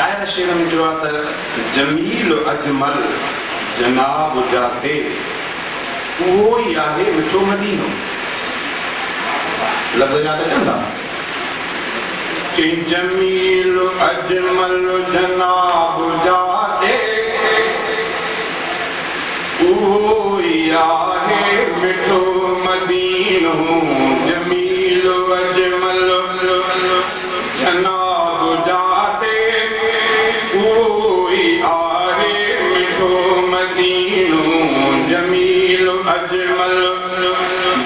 शायर शेर में जो आता जमील अजमल जनाब जाते वो ही आहे मिठो मदीनो लफ्ज़ याद कंदा कि जमील अजमल जनाब जाते वो ही आहे मिठो मदीनो जमील अजमल जनाब जाते वो ही आहे मिठो मदीनो जमील अजमल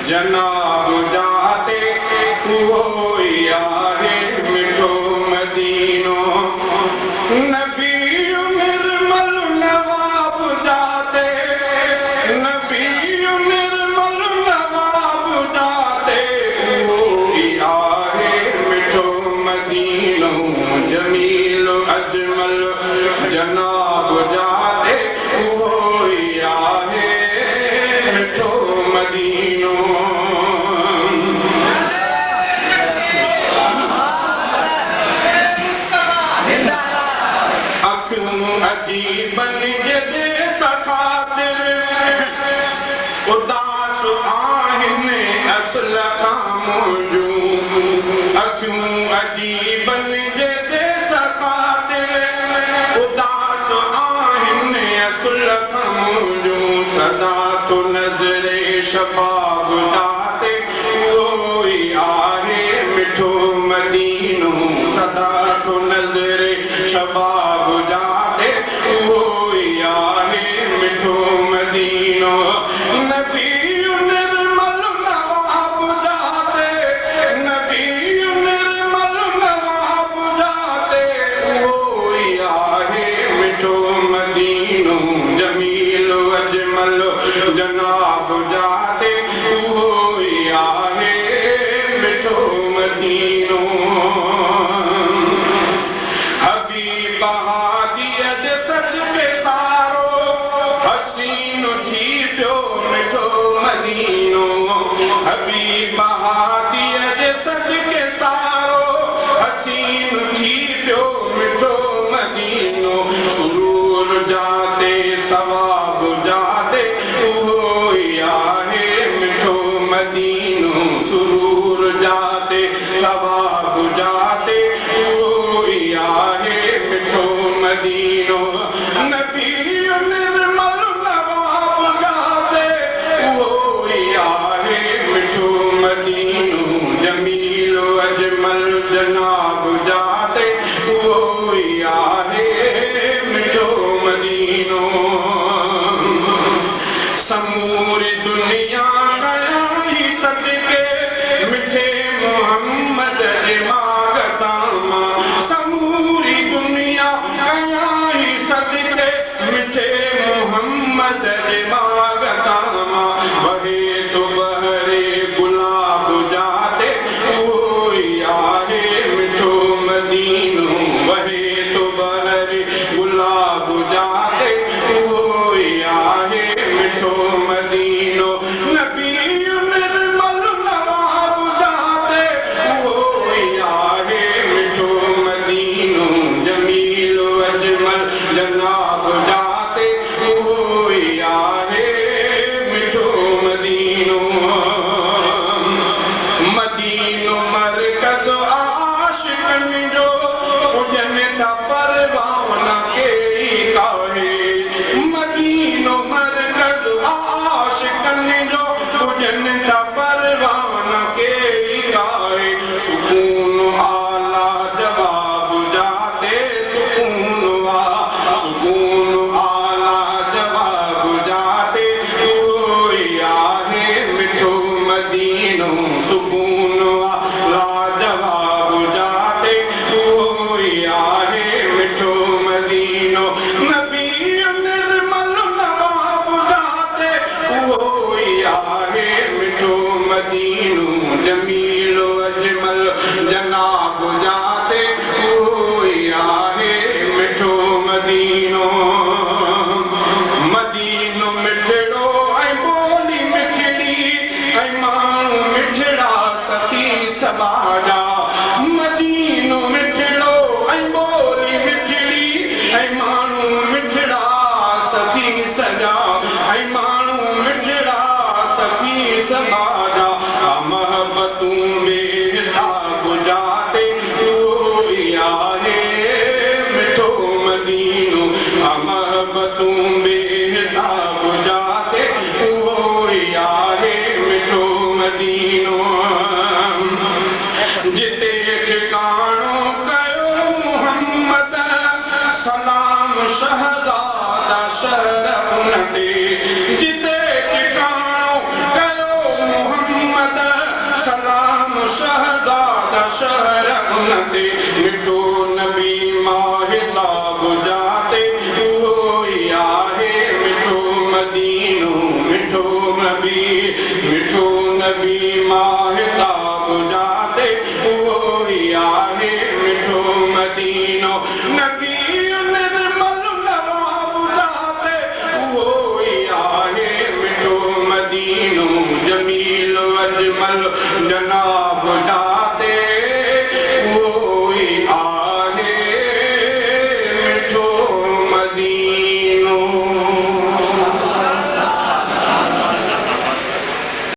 जनाब जाते वो ही आहे मिठो मदीनो नबी निर्मल नवाब जाते नबी निर्मल नवाब जाते वो ही आहे मिठो मदीनो जमील अजमल जनाब जाते वो ही आहे मिठो मदीनो अजीबन जदे सखातिर उदास आहिनि असल खामोजू अखियूं अजीबन जदे सखातिर उदास आहिनि असल खामोजू सदा तो नज़रे शबाब जाते वो ही आहे मिठो मदीनो सदा तो नज़रे शबाब जाते वो ही आहे मिठो मदीनो नबी निर्मल नवाब जाते नबी निर्मल नवाब जाते वो ही आहे मिठो मदीनो जमील अजमल जनाब जाते वो ही आहे मिठो मदीनो हबीब हादिय जे सदके सारो हसीन थी पियो मिठो मदीनो सुरूर जाते सवाब जाते वो ही आहे मिठो मदीनो सुरूर जाते सवाब जाते वो ही आहे मिठो मदीनो नबी निर्मल नवाब जाते वो ही आहे मिठो मदीनो जमील अजमल जनाब जाते वो ही आहे मिठो मदीनो समूरी दुनिया कयाई सदके मिठे मोहम्मद जे मागतामा समूरी दुनिया कयाई सदके मिठे मोहम्मद जे मागतामा बहे तो बहरे गुलाब जाते वो ही आहे मिठो मदीनो बहे तो बहरे गुलाब जाते वो ही आहे मिठो मदीनो नबी निर्मल नवाब जाते वो ही आहे मिठो मदीनो जमील अजमल जनाब जाते वो ही आहे मिठो मदीनो मदीनो मरकज़ आशिक़न जो हुजनि था परवान के काहे मदीनो मरकज़ आशिक़न जो हुजनि था परवान के काहे सुकून आला जवाब जाते सुकून आला जवाब जाते वो ही आहे मिठो मदीनो सुकून आला जवाब जाते वो ही आहे मिठो मदीनो नबी निर्मल नवाब जाते वो ही आहे मिठो मदीनो जमील अजमल जनाब जाते वो ही आहे मिठो मदीनो मदीनो मिठड़ो ऐं बोली मिठड़ी ऐं माण्हू मिठड़ा सखी समाजा मदीनो मिठड़ो ऐं नबी